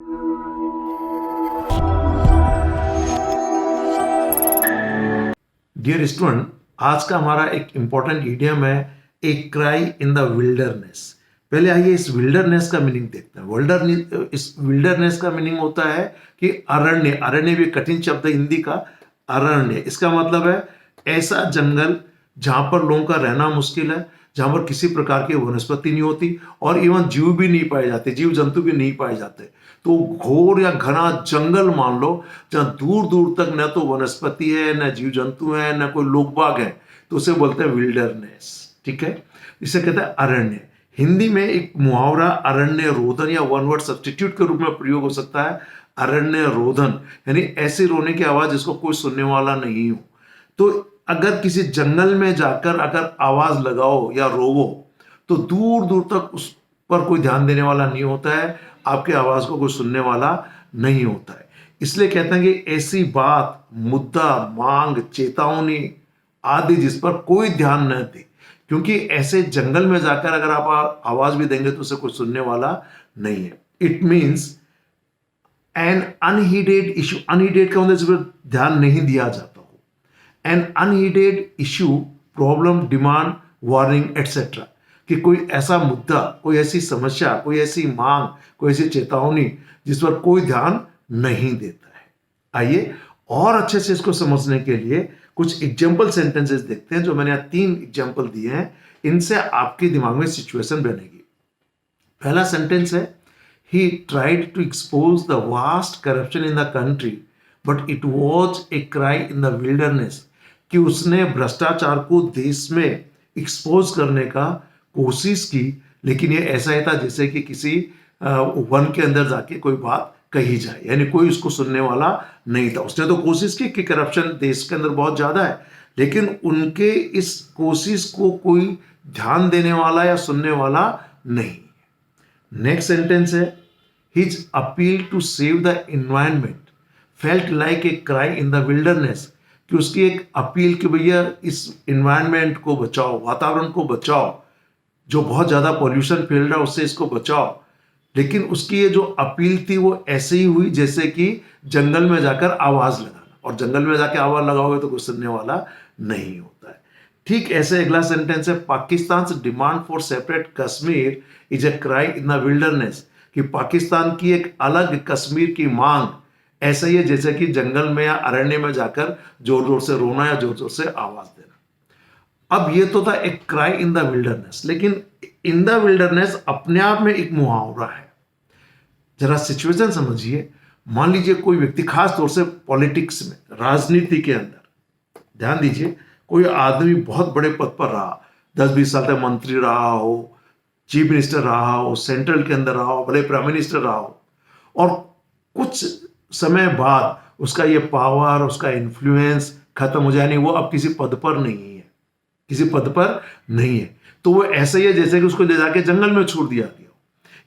Dear student, आज का हमारा एक इंपॉर्टेंट इडियम है ए क्राई इन द विल्डरनेस। पहले आइए इस विल्डरनेस का मीनिंग देखते हैं। इस विल्डरनेस का मीनिंग होता है कि अरण्य। अरण्य भी कठिन शब्द है हिंदी का। अरण्य इसका मतलब है ऐसा जंगल जहां पर लोगों का रहना मुश्किल है, जहां पर किसी प्रकार की वनस्पति नहीं होती और इवन जीव भी नहीं पाए जाते, जीव जंतु भी नहीं पाए जाते। तो घोर या घना जंगल मान लो, जहां दूर दूर तक न तो वनस्पति है, न जीव जंतु है, न कोई लोग बाग है, तो उसे बोलते हैं विल्डरनेस। ठीक है, इसे कहते हैं अरण्य। हिंदी में एक मुहावरा अरण्य रोदन या वन वर्ड सब्स्टिट्यूट के रूप में प्रयोग हो सकता है। अरण्य रोदन यानी ऐसी रोने की आवाज जिसको कोई सुनने वाला नहीं हो। तो अगर किसी जंगल में जाकर अगर आवाज लगाओ या रोवो तो दूर दूर तक उस पर कोई ध्यान देने वाला नहीं होता है, आपके आवाज को कोई सुनने वाला नहीं होता है। इसलिए कहते हैं कि ऐसी बात, मुद्दा, मांग, चेतावनी आदि जिस पर कोई ध्यान न दे, क्योंकि ऐसे जंगल में जाकर अगर आप आवाज भी देंगे तो उसे कोई सुनने वाला नहीं है। It means an unheeded issue. Unheeded का मतलब इस पर ध्यान नहीं दिया जाता हो। An unheeded issue, problem, demand, warning etcetera, कि कोई ऐसा मुद्दा, कोई ऐसी समस्या, कोई ऐसी मांग, कोई ऐसी चेतावनी जिस पर कोई ध्यान नहीं देता है। आइए और अच्छे से इसको समझने के लिए कुछ एग्जाम्पल सेंटेंसेस देखते हैं। जो मैंने यहाँ 3 एग्जाम्पल दिए हैं, इनसे आपके दिमाग में सिचुएशन बनेगी। पहला सेंटेंस है, he tried to expose the vast corruption in the country but it was a cry in the wilderness, कि उसने भ्रष्टाचार को देश में एक्सपोज करने का कोशिश की, लेकिन ये ऐसा ही था जैसे कि किसी वन के अंदर जाके कोई बात कही जाए, यानी कोई उसको सुनने वाला नहीं था। उसने तो कोशिश की कि करप्शन देश के अंदर बहुत ज्यादा है, लेकिन उनके इस कोशिश को कोई ध्यान देने वाला या सुनने वाला नहीं। नेक्स्ट सेंटेंस है, his appeal to save the environment felt like a cry in the wilderness, कि उसकी एक अपील कि भैया इस एनवायरनमेंट को बचाओ, वातावरण को बचाओ, जो बहुत ज्यादा पॉल्यूशन फैल रहा है उससे इसको बचाओ। लेकिन उसकी ये जो अपील थी वो ऐसे ही हुई जैसे कि जंगल में जाकर आवाज लगाना, और जंगल में जाकर आवाज लगाओगे तो कोई सुनने वाला नहीं होता है। ठीक ऐसे अगला सेंटेंस है, Pakistan demand for separate Kashmir is a cry in the wilderness, कि पाकिस्तान की एक अलग कश्मीर की मांग ऐसा ही है जैसे कि जंगल में या अरण्य में जाकर जोर जोर से रोना या जोर जोर से आवाज देना। अब ये तो था एक क्राई इन द विल्डरनेस, लेकिन इन द विल्डरनेस अपने आप में एक मुहावरा है। जरा सिचुएशन समझिए। मान लीजिए कोई व्यक्ति, खास तौर से पॉलिटिक्स में, राजनीति के अंदर, ध्यान दीजिए, कोई आदमी बहुत बड़े पद पर रहा, 10-20 साल तक मंत्री रहा हो, चीफ मिनिस्टर रहा हो, सेंट्रल के अंदर रहा हो, भले प्राइम मिनिस्टर रहा हो, और कुछ समय बाद उसका ये पावर, उसका इन्फ्लुएंस खत्म हो जाए, नहीं वो अब किसी पद पर नहीं है, किसी पद पर नहीं है, तो वो ऐसा ही है जैसे कि उसको ले जाके जंगल में छोड़ दिया गया।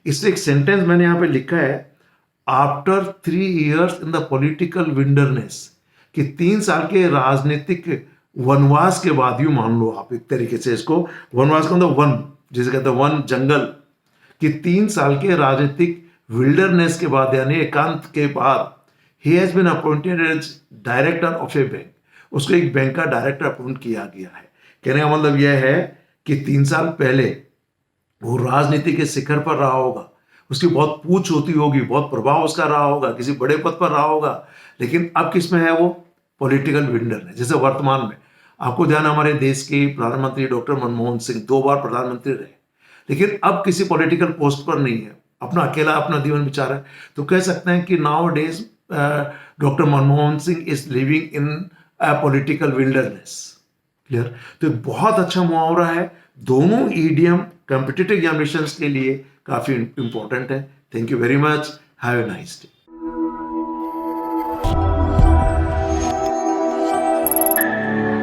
इसलिए एक सेंटेंस मैंने यहां पे लिखा है, after 3 years in the political wilderness, कि 3 साल के राजनीतिक वनवास के बाद, यूं मान लो आप एक तरीके से इसको, वनवास का मतलब वन, जिसे कहते हैं वन, जंगल, कि 3 साल के राजनीतिक विल्डरनेस के बाद यानी एकांत के बाद, he has been appointed as director of a bank, उसको एक बैंक का डायरेक्टर अपॉइंट किया गया है। कहने का मतलब यह है कि 3 साल पहले वो राजनीति के शिखर पर रहा होगा, उसकी बहुत पूछ होती होगी, बहुत प्रभाव उसका रहा होगा, किसी बड़े पद पर रहा होगा, लेकिन अब किस में है वो? Political wilderness. जैसे वर्तमान में आपको ध्यान, हमारे देश के प्रधानमंत्री डॉक्टर मनमोहन सिंह 2 बार प्रधानमंत्री रहे, लेकिन अब किसी पॉलिटिकल पोस्ट पर नहीं है, अपना अकेला अपना जीवन बिता है। तो कह सकते हैं कि now days doctor Manmohan Singh is living in political wilderness. Clear? तो बहुत अच्छा मुहावरा है। दोनों ईडियम कॉम्पिटिटिव एग्जामिनेशंस के लिए काफी इंपॉर्टेंट है। Thank you very much, have a nice day.